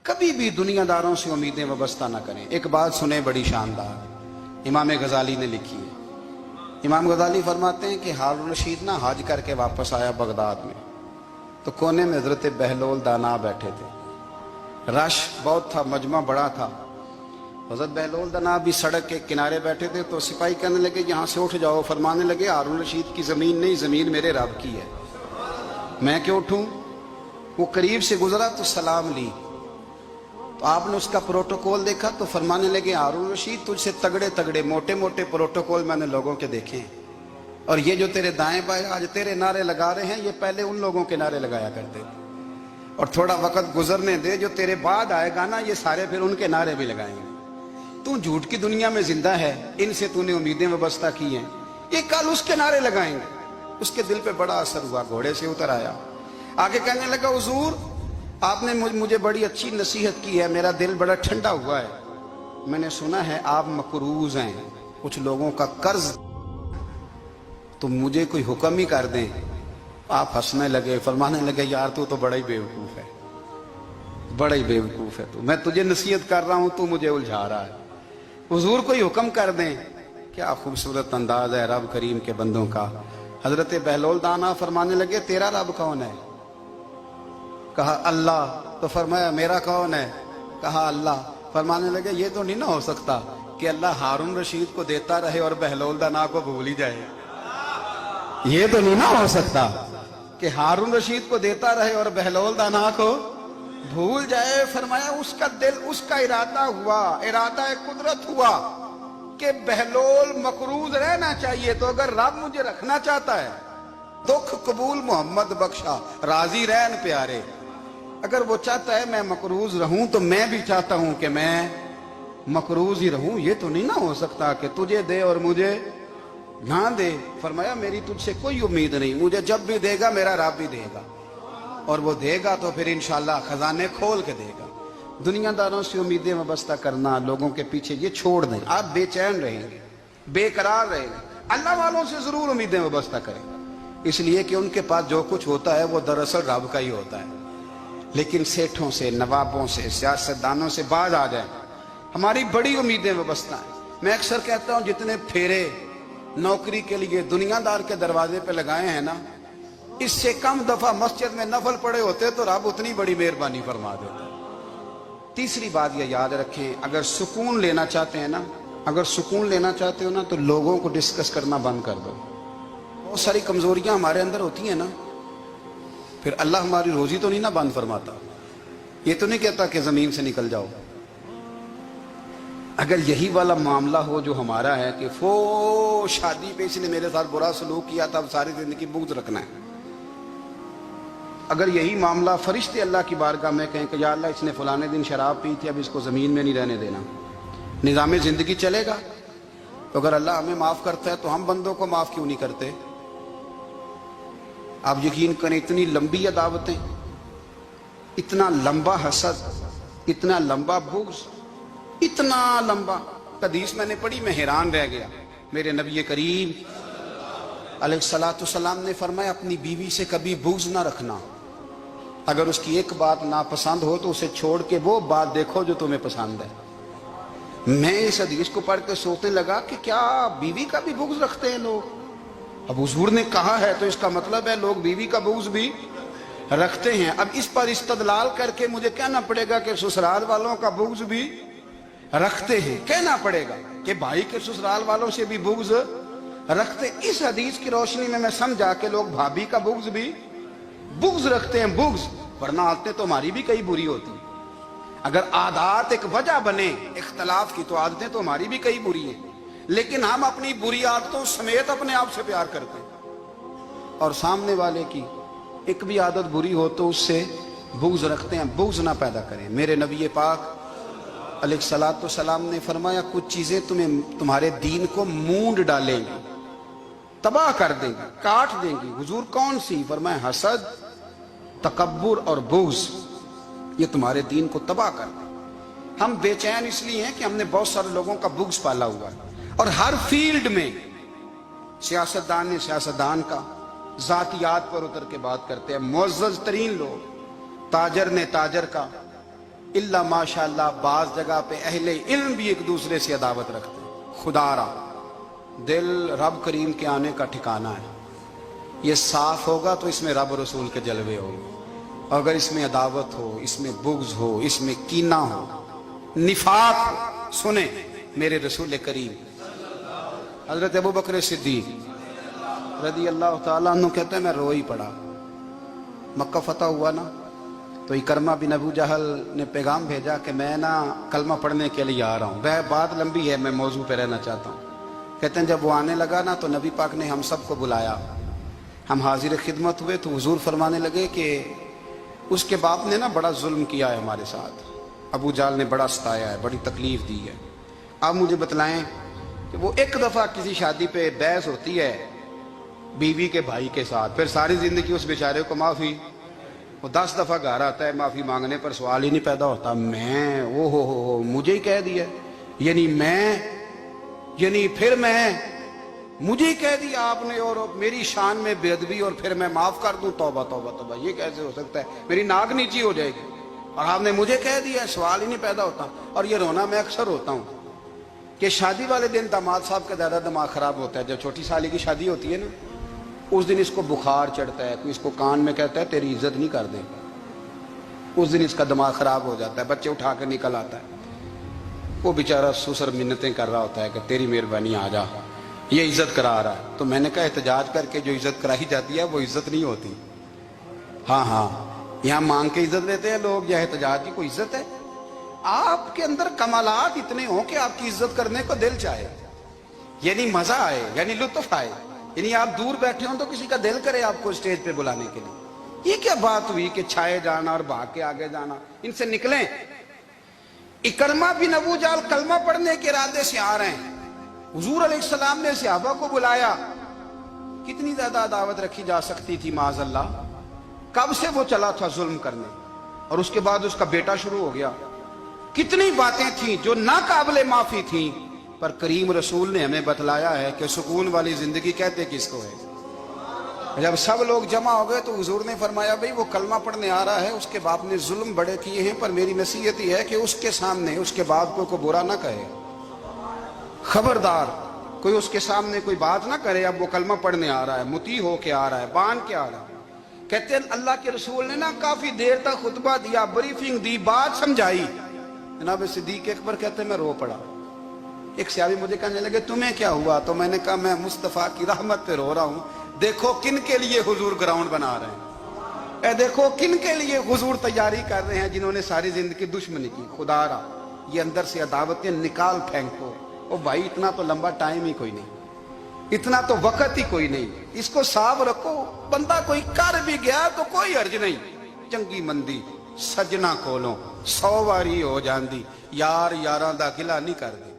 कभी भी दुनियादारों से उम्मीदें वाबस्ता ना करें। एक बात सुने बड़ी शानदार, इमाम गजाली ने लिखी है। इमाम गजाली फरमाते हैं कि हारून रशीद ना हज करके वापस आया बगदाद में, तो कोने में हजरत बहलोल दाना बैठे थे। रश बहुत था, मजमा बड़ा था। हजरत बहलोल दाना भी सड़क के किनारे बैठे थे, तो सिपाही कहने लगे यहाँ से उठ जाओ। फरमाने लगे हारून रशीद की ज़मीन नहीं, ज़मीन मेरे रब की है, मैं क्यों उठूं। वो करीब से गुजरा तो सलाम ली, तो आपने उसका प्रोटोकॉल देखा तो फरमाने लगे हारून रशीद तुझसे तगड़े तगड़े मोटे मोटे प्रोटोकॉल मैंने लोगों के देखे हैं, और ये जो तेरे दाएं बाएं आज तेरे नारे लगा रहे हैं, ये पहले उन लोगों के नारे लगाया करते थे। और थोड़ा वक्त गुजरने दे, जो तेरे बाद आएगा ना, ये सारे फिर उनके नारे भी लगाएंगे। तू झूठ की दुनिया में जिंदा है, इनसे तूने उम्मीदें वाबस्ता की हैं, ये कल उसके नारे लगाएंगे। उसके दिल पे बड़ा असर हुआ, घोड़े से उतर आया, आगे कहने लगा हुजूर आपने मुझे बड़ी अच्छी नसीहत की है, मेरा दिल बड़ा ठंडा हुआ है। मैंने सुना है आप मकरूज हैं, कुछ लोगों का कर्ज, तो मुझे कोई हुक्म ही कर दें। आप हंसने लगे, फरमाने लगे यार तू तो बड़ा ही बेवकूफ है, बड़ा ही बेवकूफ है तू, मैं तुझे नसीहत कर रहा हूं, तू मुझे उलझा रहा है। हुजूर कोई हुक्म कर दें। क्या खूबसूरत अंदाज है रब करीम के बंदों का। हजरत बहलोल दाना फरमाने लगे तेरा रब कौन है। कहा अल्लाह। तो फरमाया मेरा कौन है। कहा अल्लाह। फरमाने लगे ये तो नहीं ना हो सकता कि अल्लाह हारून रशीद को देता रहे और बहलोल दाना को भूल ही जाए। ये तो नहीं ना हो सकता कि हारून रशीद को देता रहे और बहलोल दाना को भूल जाए। फरमाया उसका दिल, उसका इरादा हुआ, इरादा कुदरत हुआ कि बहलोल मकरूज रहना चाहिए, तो अगर रब मुझे रखना चाहता है, दुख कबूल मोहम्मद बख्शा राजी रहन प्यारे, अगर वो चाहता है मैं मकरूज रहूं तो मैं भी चाहता हूं कि मैं मकरूज ही रहूं। ये तो नहीं ना हो सकता कि तुझे दे और मुझे ना दे। फरमाया मेरी तुझसे कोई उम्मीद नहीं, मुझे जब भी देगा मेरा रब भी देगा, और वो देगा तो फिर इंशाल्लाह खजाने खोल के देगा। दुनियादारों से उम्मीदें वाबस्ता करना, लोगों के पीछे, ये छोड़ दें। आप बेचैन रहेंगे, बेकरार रहेंगे। अल्लाह वालों से जरूर उम्मीदें वाबस्ता करें, इसलिए कि उनके पास जो कुछ होता है वो दरअसल रब का ही होता है। लेकिन सेठों से, नवाबों से, सियासतदानों से बाज आ जाए, हमारी बड़ी उम्मीदें वाबस्ता हैं। मैं अक्सर कहता हूं जितने फेरे नौकरी के लिए दुनियादार के दरवाजे पे लगाए हैं ना, इससे कम दफा मस्जिद में नफल पड़े होते तो रब उतनी बड़ी मेहरबानी फरमा देता। तीसरी बात ये याद रखें, अगर सुकून लेना चाहते हैं ना, अगर सुकून लेना चाहते हो ना, तो लोगों को डिस्कस करना बंद कर दो। बहुत सारी कमजोरियां हमारे अंदर होती हैं ना, फिर अल्लाह हमारी रोजी तो नहीं ना बंद फरमाता। ये तो नहीं कहता कि जमीन से निकल जाओ। अगर यही वाला मामला हो जो हमारा है कि वो शादी पे इसने मेरे साथ बुरा सलूक किया था, अब सारी जिंदगी बुग़्ज़ रखना है। अगर यही मामला फरिश्ते अल्लाह की बारगाह में कहें कि या अल्लाह इसने फलाने दिन शराब पी थी, अब इसको ज़मीन में नहीं रहने देना, निज़ाम ज़िंदगी चलेगा। तो अगर अल्लाह हमें माफ़ करता है तो हम बंदों को माफ़ क्यों नहीं करते। आप यकीन करें, इतनी लंबी अदावतें, इतना लंबा हसद, इतना लंबा बुग़्ज़, इतना लंबा। हदीस मैंने पढ़ी, मैं हैरान रह गया। मेरे नबी करीम अलैहिस्सलाम ने फरमाया अपनी बीवी से कभी बुग़्ज़ ना रखना। अगर उसकी एक बात नापसंद हो तो उसे छोड़ के वो बात देखो जो तुम्हें पसंद है। मैं इस हदीस को पढ़ के सोचने लगा कि क्या बीवी का भी बुग़्ज़ रखते हैं लोग। अब हुजूर ने कहा है तो इसका मतलब है लोग बीवी का बुग़्ज़ भी रखते हैं। अब इस पर इस्तदलाल करके मुझे कहना पड़ेगा कि ससुराल वालों का बुग़्ज़ भी रखते हैं। कहना पड़ेगा कि भाई के ससुराल वालों से भी बुग़्ज़ रखते। इस हदीस की रोशनी में मैं समझा कि लोग भाभी का बुग़्ज़ भी बुग़्ज़ रखते हैं, बुग़्ज़। वरना आदतें तो हमारी भी कई बुरी होती हैं। अगर आदत एक वजह बने इख्तलाफ की, तो आदतें तो हमारी भी कई बुरी हैं, लेकिन हम अपनी बुरी आदतों समेत अपने आप से प्यार करते हैं, और सामने वाले की एक भी आदत बुरी हो तो उससे बुग़्ज़ रखते हैं। बुग़्ज़ ना पैदा करें। मेरे नबी पाक अलैहिस्सलाम ने फरमाया कुछ चीजें तुम्हारे दीन को मूंड डालेंगी, तबाह कर देंगी, काट देंगी। हुजूर कौन सी। फरमाया हसद, तकब्बुर और बुग़्ज़, ये तुम्हारे दीन को तबाह कर दें। हम बेचैन इसलिए हैं कि हमने बहुत सारे लोगों का बुग़्ज़ पाला हुआ है, और हर फील्ड में सियासतदान ने सियासतदान का, जातियात पर उतर के बात करते हैं। मुअज़्ज़ज़ तरीन लोग, ताजर ने ताजर का, इल्ला माशाअल्लाह बाज जगह पे अहले इल्म भी एक दूसरे से अदावत रखते हैं। खुदारा दिल रब करीम के आने का ठिकाना है। ये साफ होगा तो इसमें रब रसूल के जलवे होंगे। अगर इसमें अदावत हो, इसमें बुग़्ज़ हो, इसमें कीना हो, निफाक हो, सुने मेरे रसूल करीम हजरत अबू बकर सिद्दीक रज़ी अल्लाह ताला अन्हु कहते हैं मैं रो ही पड़ा। मक्का फतह हुआ ना, तो इकरमा बिन अबू जहल ने पैगाम भेजा कि मैं ना कलमा पढ़ने के लिए आ रहा हूँ। वह बात लंबी है, मैं मौजू पे रहना चाहता हूँ। कहते हैं जब वो आने लगा ना तो नबी पाक ने हम सबको बुलाया, हम हाजिर खिदमत हुए तो हुजूर फरमाने लगे कि उसके बाप ने ना बड़ा जुल्म किया है हमारे साथ, अबू जाल ने बड़ा सताया है, बड़ी तकलीफ दी है। आप मुझे बतलाएं कि वो एक दफ़ा किसी शादी पे बहस होती है बीवी के भाई के साथ, फिर सारी ज़िंदगी उस बेचारे को माफ़ी, वो 10 दफ़ा घर आता है माफ़ी मांगने पर सवाल ही नहीं पैदा होता। मैं ओ हो मुझे ही कह दिया, यानी फिर मैं मुझे ही कह दिया आपने और मेरी शान में बेअदबी और फिर मैं माफ़ कर दूं। तौबा तौबा तौबा, ये कैसे हो सकता है? मेरी नाक नीची हो जाएगी और आपने मुझे कह दिया, सवाल ही नहीं पैदा होता। और ये रोना मैं अक्सर होता हूँ कि शादी वाले दिन दामाद साहब का ज़्यादा दिमाग ख़राब होता है। जब छोटी साली की शादी होती है ना, उस दिन इसको बुखार चढ़ता है, कोई इसको कान में कहता है तेरी इज्जत नहीं कर दे, उस दिन इसका दिमाग ख़राब हो जाता है, बच्चे उठा कर निकल आता है। वो बेचारा सुसर मिन्नतें कर रहा होता है कि तेरी मेहरबानी आ जा, ये इज्जत करा रहा है। तो मैंने कहा एहतजाज करके जो इज्जत कराई जाती है वो इज्जत नहीं होती। हाँ, यहाँ मांग के इज्जत देते हैं लोग, यह एहतजाज की कोई इज्जत है? आपके अंदर कमालात इतने हों कि आपकी इज्जत करने को दिल चाहे, यानी मजा आए, यानी लुत्फ आए, यानी आप दूर बैठे हो तो किसी का दिल करे आपको स्टेज पे बुलाने के लिए। ये क्या बात हुई कि छाए जाना और भाग के आगे जाना? इनसे निकलें। इकरमा बिन अबू जाल कलमा पढ़ने के इरादे से आ रहे हैं, हुजूर अलैहिस्सलाम ने सहाबा को बुलाया। कितनी ज्यादा दावत रखी जा सकती थी माज़अल्लाह। कब से वो चला था जुल्म करने और उसके बाद उसका बेटा शुरू हो गया। कितनी बातें थी जो ना काबिले माफी थी, पर करीम रसूल ने हमें बतलाया है कि सुकून वाली जिंदगी कहते किसको है। जब सब लोग जमा हो गए तो हुजूर ने फरमाया भाई वो कलमा पढ़ने आ रहा है, उसके बाप ने जुल्म बड़े किए हैं, पर मेरी नसीहत ही है कि उसके सामने उसके बाप को बुरा ना कहे। खबरदार कोई उसके सामने कोई बात ना करे। अब वो कलमा पढ़ने आ रहा है, मुती हो के आ रहा है, बांध के आ रहा है। कहते हैं अल्लाह के रसूल ने ना काफी देर तक खुतबा दिया, ब्रीफिंग दी, बात समझाई। जनाब सिद्दीक अकबर कहते मैं रो पड़ा। एक सहाबी मुझे कहने लगे तुम्हें क्या हुआ? तो मैंने कहा मैं मुस्तफ़ा की रहमत पे रो रहा हूँ। देखो किन के लिए हुजूर ग्राउंड बना रहे हैं, देखो किन के लिए हुजूर तैयारी कर रहे हैं, जिन्होंने सारी जिंदगी दुश्मनी की। खुदारा ये अंदर से अदावतें निकाल फेंको। ओ भाई इतना तो लंबा टाइम ही कोई नहीं, इतना तो वक्त ही कोई नहीं, इसको साफ रखो। बंदा कोई कर भी गया तो कोई अर्ज नहीं। चंगी मंदी सजना कोलों 100 वारी हो जाती, यार यारां दा गिला नहीं करदी।